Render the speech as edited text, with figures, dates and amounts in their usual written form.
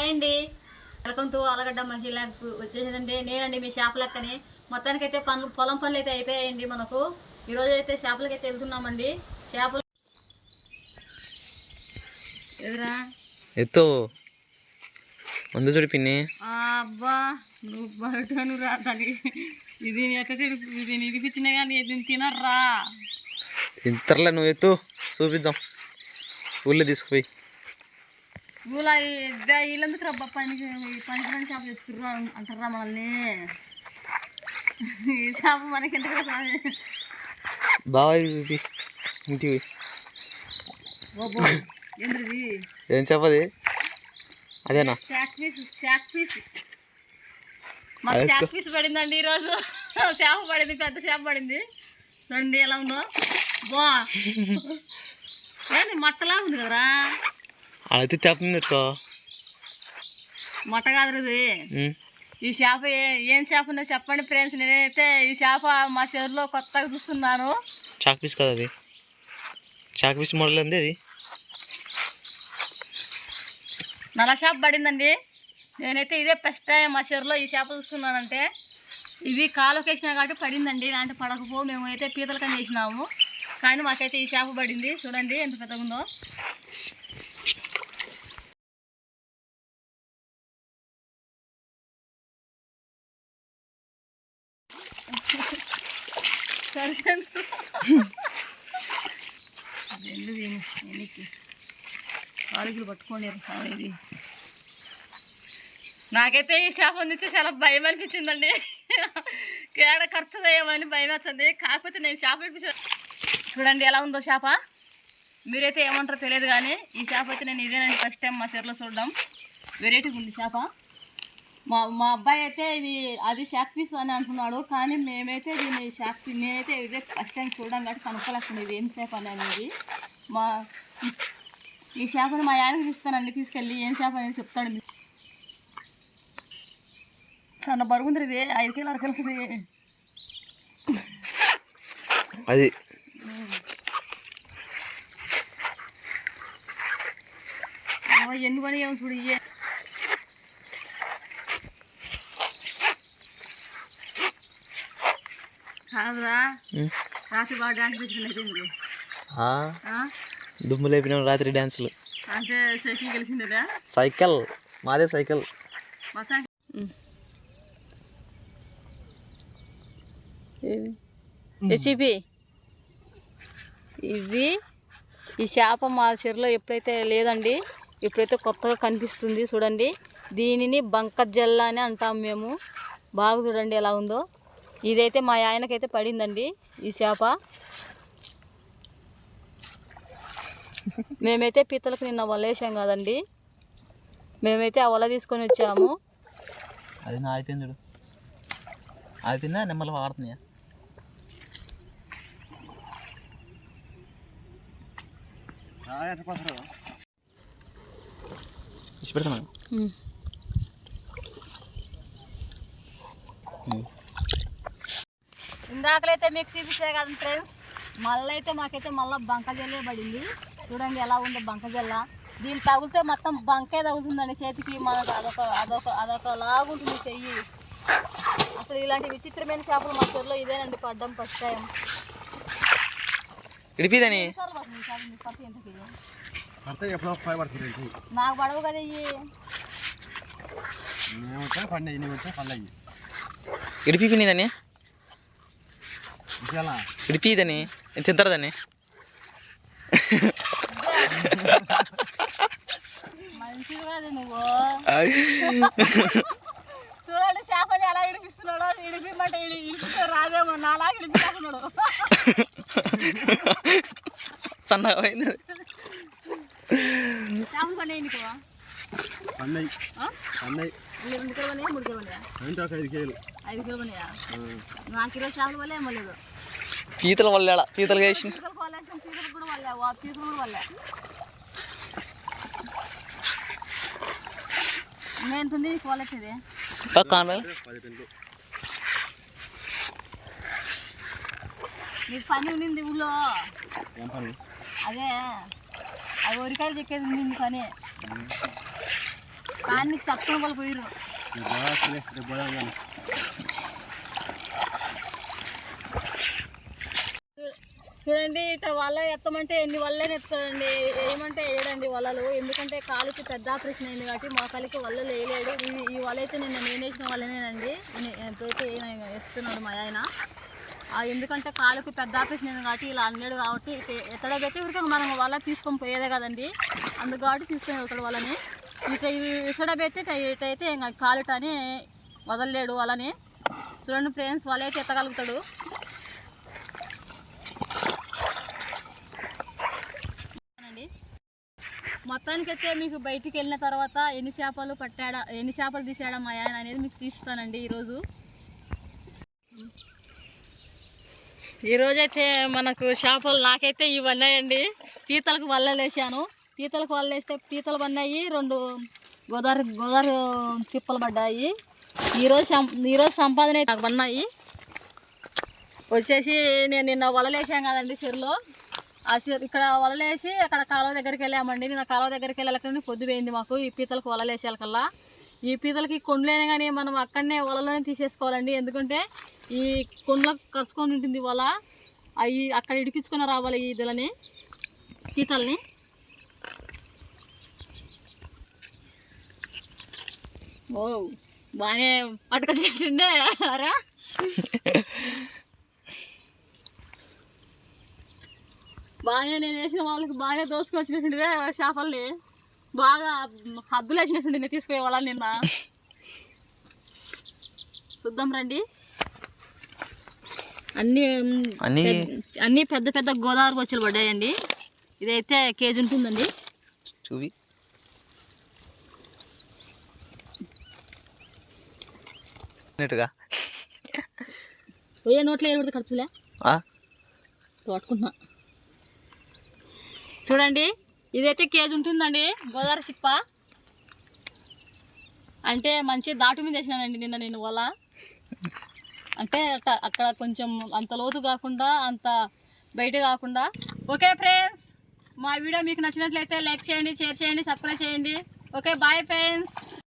Hi అండి, welcome to Allagadda మహిళకు. వచ్చేసిందండి నేనండి మీ చేపలక్కని. మొత్తానికైతే పొలం పనులు అయితే అయిపోయాయండి మనకు. ఈరోజు అయితే చేపలకైతే వెళ్తున్నామండి. చేపలు ఎదురా ఎత్తో ముందు చూడు పిన్ని. అబ్బా నువ్వు బయటను రా తల్లి. ఇది ఇది ఇడిపించినా కానీ ఇది తినర్రా. ఇంతర్లా నువ్వు ఎత్తు చూపిద్దాం. ఊళ్ళో తీసుకుపోయి ఊళ్ళో వీళ్ళందుకు రబ్బా పనికి పని చేప తెచ్చుకుర్రా అంటారా మనల్ని. ఈ చేప మనకి ఎంత కదా బాగా చూపి ఇంటికి. ఏంటిది? ఏం చెప్పది? అదేనా షాక్ పీస్. మాకు షాక్ పీస్ పడిందండి ఈరోజు. చేప పడింది, పెద్ద చేప పడింది. చూడండి ఎలా ఉందో. బా ఏంది మట్టలా ఉంది కదరా. అయితే తెప్ప మట్ట కాదు ఇది. ఈ చేప ఏం చేప ఉందో చెప్పండి ఫ్రెండ్స్. నేనైతే ఈ చేప మా చెరువులో కొత్తగా చూస్తున్నాను. చాక్ పీస్ కదా అది. చాక్ పీస్ మోడల్ ఉంది అది. నల్ల చేప పడిందండి. నేనైతే ఇదే ఫస్ట్ టైం మా చెరువులో ఈ చేప చూస్తున్నానంటే. ఇది కాలుకి వేసినా కాబట్టి పడిందండి. ఇలాంటి పడకపో మేమైతే పీతల కన్నా వేసినాము, కానీ మాకైతే ఈ చేప పడింది. చూడండి ఎంత పెద్దగా ఉందో. కాలుగులు పట్టుకోండి ఇది. నాకైతే ఈ చేప నుంచి చాలా భయం అనిపించిందండి. కేడ ఖర్చు వేయమని భయం వచ్చింది. కాకపోతే నేను చేప చూడండి ఎలా ఉందో చేప. మీరైతే ఏమంటారో తెలియదు, కానీ ఈ చేప అయితే నేను ఇదేనండి ఫస్ట్ టైం మా చెరువులో చూడడం. వెరైటీగా ఉంది చేప. మా అబ్బాయి అయితే అది షాక్ పీస్ అని అంటున్నాడు, కానీ మేమైతే దీన్ని నేనైతే ఇదే ఫస్ట్ టైం చూడడం కాబట్టి కనుక్కోలేకుండా ఇది ఏం చేప అనేది. ఈ చేపని మా ఆయనకి చూస్తానండి తీసుకెళ్ళి. ఏం చేప అనేది చెప్తాడు. చాలా బరుగుంది ఇది. 5 కిలో అరకలుతుంది అది. ఎన్ని పని ఏమో చూడు. ఇయ్యే కాదురా, రాత్రి బాగా డ్యాన్స్ పెట్టుకున్నైతే మీరు దుమ్ము లేపిన రాత్రి డ్యాన్సులు. అంటే సైకిల్ కలిసిందా? సైకిల్ మాదే సైకిల్. రెసిపీ ఇది. ఈ చేప మా చెరువులో ఎప్పుడైతే లేదండి, ఇప్పుడైతే కొత్తగా కనిపిస్తుంది. చూడండి, దీనిని బంకజల్ల అని అంటాం మేము. బాగా చూడండి ఎలా ఉందో. ఇదైతే మా ఆయనకైతే పడిందండి ఈ చేప. మేమైతే పీతలకు నిన్న వల వేసాం కదండి, మేమైతే ఆ వల తీసుకొని వచ్చాము. అది నా అయిపోయింది చూడు. అయిపోయిందా? నిమ్మలు వాడుతున్నాయా? ఇచ్చి పెడతాను. ఇందాకలైతే మీకు చూపించే కదా ఫ్రెండ్స్. మళ్ళీ అయితే మాకైతే మళ్ళీ బంకజల్లే పడింది. చూడండి ఎలా ఉందో బంకజల్ల. దీన్ని తగిలితే మొత్తం బంకే తగులుతుందండి చేతికి. మనకు అదొక లాగుంటుంది చెయ్యి. అసలు ఇలాంటి విచిత్రమైన చేపలు మా చెరువులో ఇదేనండి పడ్డం ఫస్ట్ టైం. నాకు పడవు కదా ఇవి. ఇడిపిదని ఇడిపిదని తింటారు దాన్ని. మంచిది కాదు నువ్వు. చూడండి చేపని ఎలా ఇడిపిస్తున్నాడో. ఇడిపిమంటే ఇడిపిస్తే రాదేమో, నాలా ఇడిపిస్తున్నాడు. సన్నగా పోయింది. చేపలు పన్నాయి నీకు? 2 కిలో పన్నాయా 3 కిలో పన్నాయా? 5 కిలో పన్నాయా? నాకు ఈరోజు చేపలు వల్లే ఏమో లేదు. పీతల వల్ల పీతలు వేసి పీతలు కూడా వల్ల పీతలు కూడా వల్ల. ఎంతుంది కోలెచ్చేది? నీకు పని ఉండింది ఊళ్ళో. అదే అది వరికాయలు చెక్కేది ఉండింది పని. కానీ తక్కువ వాళ్ళు పోయిరు. చూడండి ఇట్లా వల ఎత్తమంటే ఎన్ని వల్లనే ఎత్తాడండి, ఏమంటే వేయడండి వలలు. ఎందుకంటే కాలుకి పెద్ద ఆపరేషన్ అయింది కాబట్టి మోకాలికి వలలు వేయలేడు. ఈ వల అయితే నేను వేసిన వల్లనేనండి ఎంతైతే ఎత్తున్నాడు మా ఆయన. ఎందుకంటే కాలుకి పెద్ద ఆపరేషన్ అయింది కాబట్టి ఇలా అన్నాడు కాబట్టి ఎత్తడైతే ఊరికే మనం వల తీసుకొని పోయేదే కదండి, అందుకు కాబట్టి తీసుకొని వెళ్తాడు వాళ్ళని. ఇక ఇవి విసడబెడితే ఇటైతే ఇంకా కాలుటని వదలలేడు వాళ్ళని. చూడండి ఫ్రెండ్స్, వల అయితే ఎత్తగలుగుతాడు. మొత్తానికైతే మీకు బయటికి వెళ్ళిన తర్వాత ఎన్ని చేపలు తీసాడా మా ఆయన అనేది మీకు తీస్తానండి ఈరోజు. ఈరోజైతే మనకు చేపలు నాకైతే ఇవి అన్నాయండి. పీతలకు వల్లలు వేసాను. పీతలకు వల్ల వేస్తే పీతలు పడినాయి, 2 గోదావరి చిప్పలు పడ్డాయి. ఈరోజు సంపాదన అయితే నాకు పడినాయి. వచ్చేసి నేను నిన్న వలలు వేసాను కదండి చెరువులో. ఇక్కడ వలలేసి అక్కడ కాలువ దగ్గరికి వెళ్ళామండి. నేను కాలువ దగ్గరికి వెళ్ళాలని పొద్దు పోయింది మాకు ఈ పీతలకు వలలు వేసేకల్లా. ఈ పీతలకి కొండలైనా కానీ మనం అక్కడనే వలలోనే తీసేసుకోవాలండి. ఎందుకంటే ఈ కొండలకు కరుచుకొని ఉంటుంది వల, అవి అక్కడ ఇడిపించుకొని రావాలి ఈ ఇదలని పీతల్ని. ఓ బాగానే పట్టుకొచ్చేటండే అరా. బాగానే నేను వేసిన వాళ్ళకి బాగానే దోసుకొచ్చినట్టుండే చేపల్ని, బాగా హద్దులు వేసినట్టుండి నేను తీసుకునే వాళ్ళని నిన్న. చూద్దాం రండి. అన్నీ పెద్ద పెద్ద గోదావరి బొచ్చులు పడ్డాయండి. ఇదైతే కేజీ ఉంటుందండి. చూవి పోయే నోట్లో ఏ ఖర్చులే తోడుకుంటున్నా. చూడండి ఇదైతే కేజీ ఉంటుందండి గోదావరి చిప్ప. అంటే మంచి దాటు మీద వేసినానండి నిన్న నేను వల. అంటే అక్కడ కొంచెం అంత లోతు కాకుండా అంత బయట కాకుండా. ఓకే ఫ్రెండ్స్, మా వీడియో మీకు నచ్చినట్లయితే లైక్ చేయండి, షేర్ చేయండి, సబ్స్క్రైబ్ చేయండి. Okay bye friends.